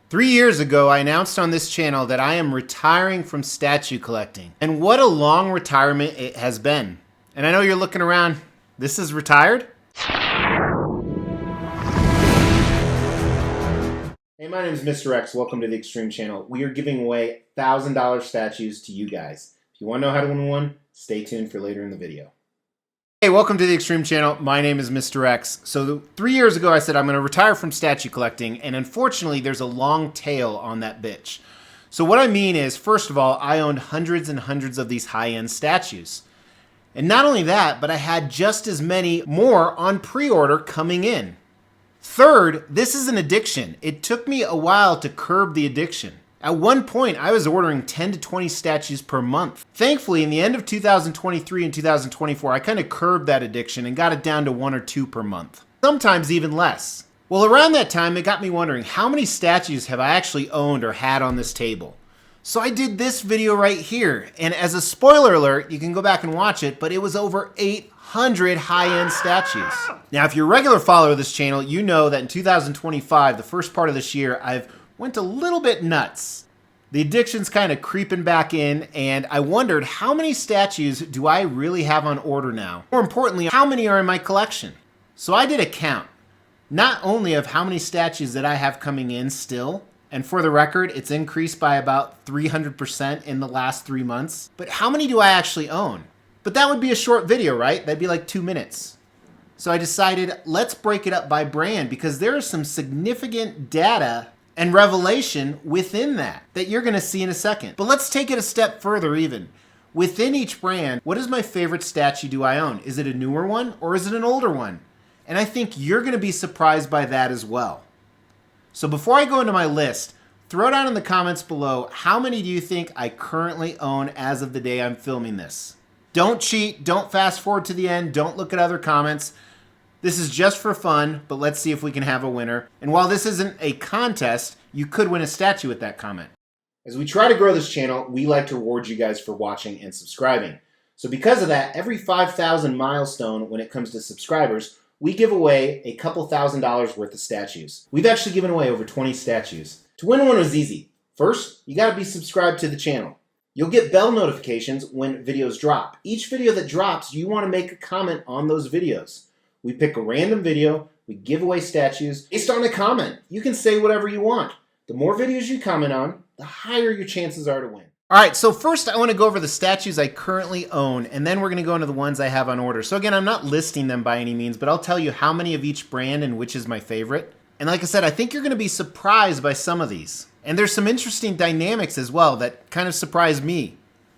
3 years ago, I announced on this channel that I am retiring from statue collecting. And what a long retirement it has been. And I know you're looking around, this is retired? Hey, my name is Mr. X. Welcome to the Extreme Channel. We are giving away $1,000 statues to you guys. If you want to know how to win one, stay tuned for later in the video. Hey, welcome to the Extreme Channel. My name is Mr. X. So 3 years ago, I said I'm going to retire from statue collecting, and unfortunately, there's a long tail on that bitch. So what I mean is, first of all, I owned hundreds and hundreds of these high-end statues. And not only that, but I had just as many more on pre-order coming in. Third, this is an addiction. It took me a while to curb the addiction. At one point, I was ordering 10 to 20 statues per month. Thankfully, in the end of 2023 and 2024, I kind of curbed that addiction and got it down to 1 or 2 per month. Sometimes even less. Well, around that time, it got me wondering, how many statues have I actually owned or had on this table? So I did this video right here, and as a spoiler alert, you can go back and watch it, but it was over 800 high-end statues. Now, if you're a regular follower of this channel, you know that in 2025, the first part of this year, I've went a little bit nuts. The addiction's kind of creeping back in, and I wondered, how many statues do I really have on order now? More importantly, how many are in my collection? So I did a count, not only of how many statues that I have coming in still, and for the record, it's increased by about 300% in the last 3 months, but how many do I actually own? But that would be a short video, right? That'd be like 2 minutes. So I decided, let's break it up by brand, because there is some significant data and revelation within that you're gonna see in a second. But let's take it a step further even. Within each brand, what is my favorite statue do I own? Is it a newer one or is it an older one? And I think you're gonna be surprised by that as well. So before I go into my list, throw down in the comments below, how many do you think I currently own as of the day I'm filming this? Don't cheat, don't fast forward to the end, don't look at other comments. This is just for fun, but let's see if we can have a winner. And while this isn't a contest, you could win a statue with that comment. As we try to grow this channel, we like to reward you guys for watching and subscribing. So because of that, every 5,000 milestone when it comes to subscribers, we give away a couple $1,000s worth of statues. We've actually given away over 20 statues. To win one was easy. First, you gotta be subscribed to the channel. You'll get bell notifications when videos drop. Each video that drops, you wanna make a comment on those videos. We pick a random video, we give away statues based on a comment. You can say whatever you want. The more videos you comment on, the higher your chances are to win. All right, so first I want to go over the statues I currently own, and then we're going to go into the ones I have on order. So again, I'm not listing them by any means, but I'll tell you how many of each brand and which is my favorite. And like I said, I think you're going to be surprised by some of these. And there's some interesting dynamics as well that kind of surprised me.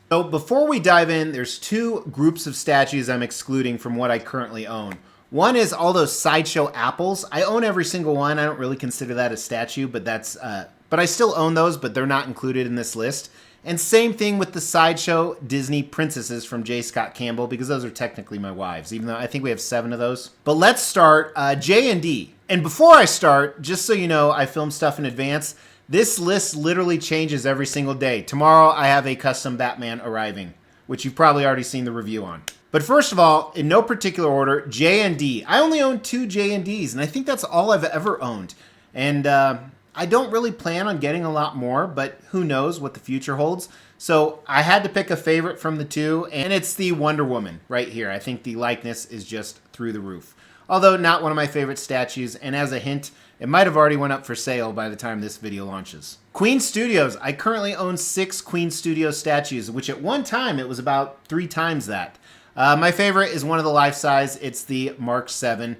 So before we dive in, there's 2 groups of statues I'm excluding from what I currently own. One is all those sideshow apples. I own every single one. I don't really consider that a statue, but but I still own those, but they're not included in this list. And same thing with the sideshow Disney princesses from J. Scott Campbell, because those are technically my wives, even though I think we have 7 of those. But let's start J and D. And before I start, just so you know, I film stuff in advance. This list literally changes every single day. Tomorrow I have a custom Batman arriving, which you've probably already seen the review on. But first of all, in no particular order, J and D. I only own 2 J and Ds, and I think that's all I've ever owned. And I don't really plan on getting a lot more, but who knows what the future holds. So I had to pick a favorite from the 2, and it's the Wonder Woman right here. I think the likeness is just through the roof. Although not one of my favorite statues, and as a hint, it might have already went up for sale by the time this video launches. Queen Studios. I currently own 6 Queen Studios statues, which at one time it was about 3 times that. My favorite is one of the life-size. It's the Mark 7.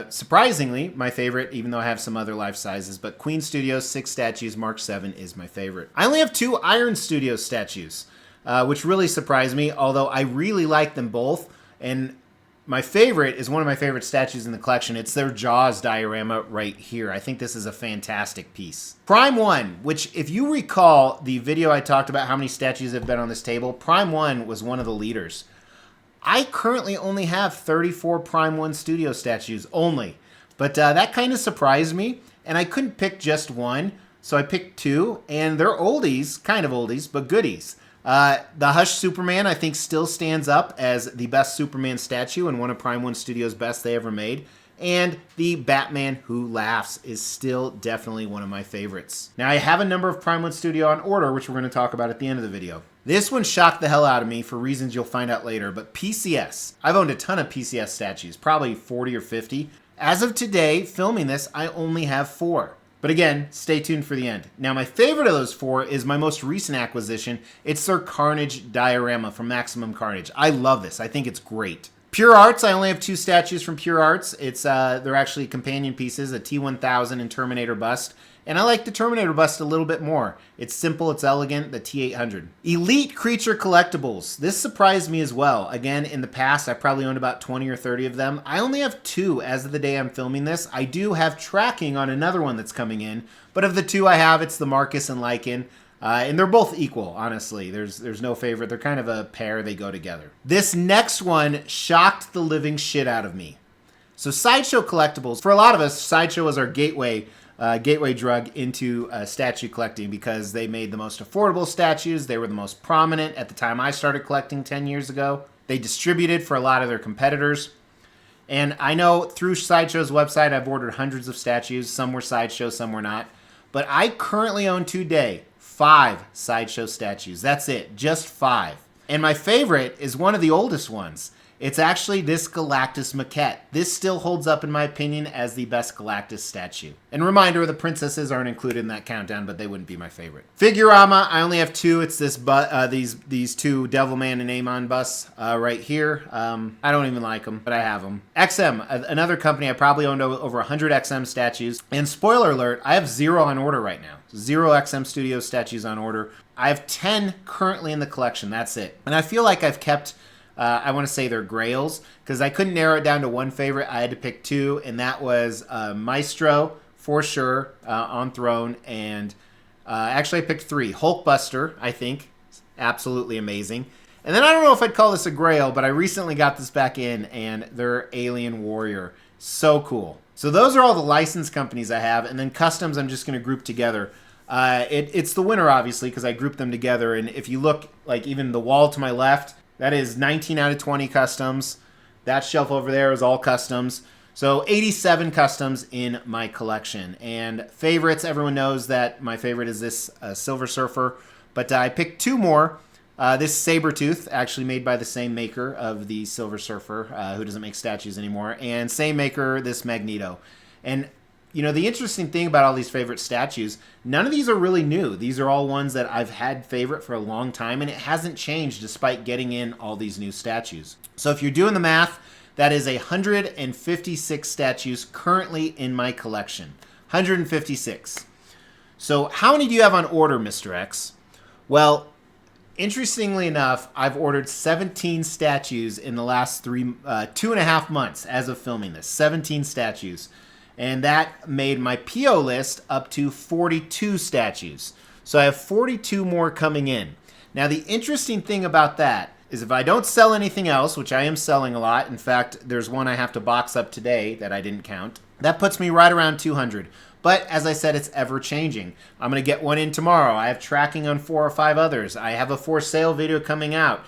Surprisingly, my favorite, even though I have some other life sizes, but Queen Studios, 6 statues, Mark 7 is my favorite. I only have 2 Iron Studios statues, which really surprised me, although I really like them both. And my favorite is one of my favorite statues in the collection. It's their Jaws diorama right here. I think this is a fantastic piece. Prime 1, which if you recall the video I talked about how many statues have been on this table, Prime 1 was one of the leaders. I currently only have 34 Prime 1 Studio statues only, but that kind of surprised me, and I couldn't pick just one, so I picked 2, and they're oldies, kind of oldies, but goodies. The Hush Superman, I think, still stands up as the best Superman statue and one of Prime 1 Studios' best they ever made. And the Batman Who Laughs is still definitely one of my favorites. Now, I have a number of Prime 1 Studio on order, which we're going to talk about at the end of the video. This one shocked the hell out of me for reasons you'll find out later, but PCS. I've owned a ton of PCS statues, probably 40 or 50. As of today, filming this, I only have 4. But again, stay tuned for the end. Now, my favorite of those 4 is my most recent acquisition. It's their Carnage diorama from Maximum Carnage. I love this. I think it's great. Pure Arts, I only have 2 statues from Pure Arts. They're actually companion pieces, a T-1000 and Terminator bust. And I like the Terminator bust a little bit more. It's simple, it's elegant, the T-800. Elite Creature Collectibles. This surprised me as well. Again, in the past, I probably owned about 20 or 30 of them. I only have 2 as of the day I'm filming this. I do have tracking on another one that's coming in. But of the 2 I have, it's the Marcus and Lycan. And they're both equal, honestly. There's no favorite. They're kind of a pair. They go together. This next one shocked the living shit out of me. So Sideshow Collectibles, for a lot of us, Sideshow was our gateway drug into statue collecting because they made the most affordable statues. They were the most prominent at the time I started collecting 10 years ago. They distributed for a lot of their competitors. And I know through Sideshow's website, I've ordered hundreds of statues. Some were Sideshow, some were not. But I currently own today 5 Sideshow statues. That's it, just 5. And my favorite is one of the oldest ones. It's actually this Galactus maquette. This still holds up, in my opinion, as the best Galactus statue. And reminder, the princesses aren't included in that countdown, but they wouldn't be my favorite. Figurama, I only have 2. It's this these 2 Devilman and Amon busts right here. I don't even like them, but I have them. XM, another company. I probably owned over 100 XM statues. And spoiler alert, I have 0 on order right now. 0 XM Studios statues on order. I have 10 currently in the collection. That's it. And I feel like I've kept... I want to say they're grails, because I couldn't narrow it down to one favorite. I had to pick 2, and that was Maestro, for sure, on Throne, and actually I picked 3. Hulkbuster, I think, absolutely amazing. And then I don't know if I'd call this a grail, but I recently got this back in, and they're Alien Warrior. So cool. So those are all the licensed companies I have, and then customs I'm just going to group together. It's the winner, obviously, because I grouped them together, and if you look, like even the wall to my left, that is 19 out of 20 customs. That shelf over there is all customs. So 87 customs in my collection. And favorites, everyone knows that my favorite is this Silver Surfer. But I picked 2 more. This Sabretooth, actually made by the same maker of the Silver Surfer, who doesn't make statues anymore. And same maker, this Magneto. And you know, the interesting thing about all these favorite statues, none of these are really new. These are all ones that I've had favorite for a long time, and it hasn't changed despite getting in all these new statues. So if you're doing the math, that is 156 statues currently in my collection. 156. So how many do you have on order, Mr. X? Well, interestingly enough, I've ordered 17 statues in the last 2.5 months as of filming this. 17 statues. And that made my PO list up to 42 statues. So I have 42 more coming in. Now, the interesting thing about that is if I don't sell anything else, which I am selling a lot. In fact, there's one I have to box up today that I didn't count. That puts me right around 200. But as I said, it's ever changing. I'm going to get one in tomorrow. I have tracking on 4 or 5 others. I have a for sale video coming out.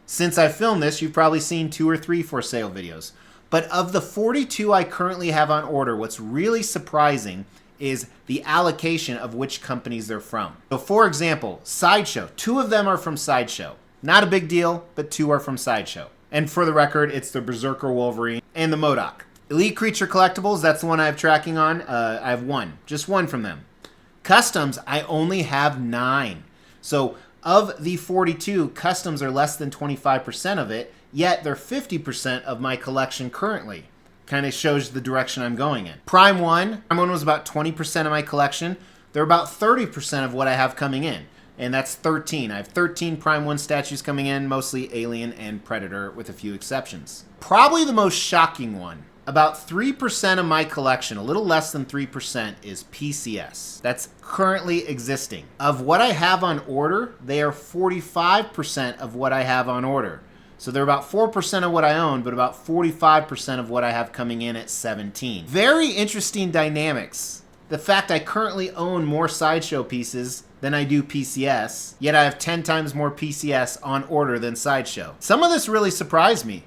Since I filmed this, you've probably seen 2 or 3 for sale videos. But of the 42 I currently have on order, what's really surprising is the allocation of which companies they're from. So for example, Sideshow. 2 of them are from Sideshow. Not a big deal, but 2 are from Sideshow. And for the record, it's the Berserker Wolverine and the MODOK. Elite Creature Collectibles, that's the one I have tracking on. I have 1. Just 1 from them. Customs, I only have 9. So of the 42, customs are less than 25% of it. Yet they're 50% of my collection currently. Kind of shows the direction I'm going in. Prime 1 was about 20% of my collection. They're about 30% of what I have coming in. And that's 13. I have 13 Prime 1 statues coming in, mostly Alien and Predator with a few exceptions. Probably the most shocking one. About 3% of my collection, a little less than 3%, is PCS. That's currently existing. Of what I have on order, they are 45% of what I have on order. So they're about 4% of what I own, but about 45% of what I have coming in at 17. Very interesting dynamics. The fact I currently own more Sideshow pieces than I do PCS, yet I have 10 times more PCS on order than Sideshow. Some of this really surprised me.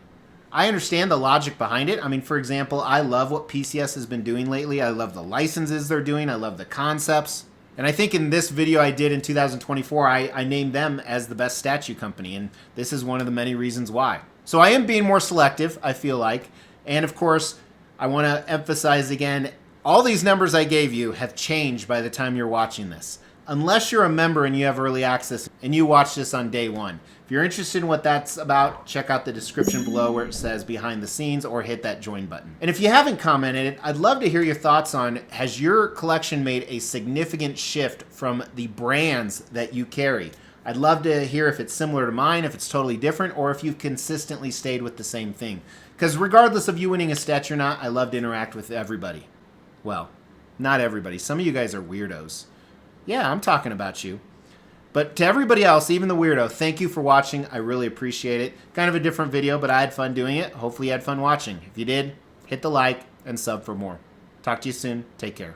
I understand the logic behind it. I mean, for example, I love what PCS has been doing lately. I love the licenses they're doing. I love the concepts. And I think in this video I did in 2024, I named them as the best statue company. And this is one of the many reasons why. So I am being more selective, I feel like. And of course, I want to emphasize again, all these numbers I gave you have changed by the time you're watching this. Unless you're a member and you have early access and you watch this on day one. If you're interested in what that's about, check out the description below where it says behind the scenes or hit that join button. And if you haven't commented, I'd love to hear your thoughts on, has your collection made a significant shift from the brands that you carry? I'd love to hear if it's similar to mine, if it's totally different, or if you've consistently stayed with the same thing. Because regardless of you winning a statue or not, I love to interact with everybody. Well, not everybody. Some of you guys are weirdos. Yeah, I'm talking about you. But to everybody else, even the weirdo, thank you for watching. I really appreciate it. Kind of a different video, but I had fun doing it. Hopefully you had fun watching. If you did, hit the like and sub for more. Talk to you soon. Take care.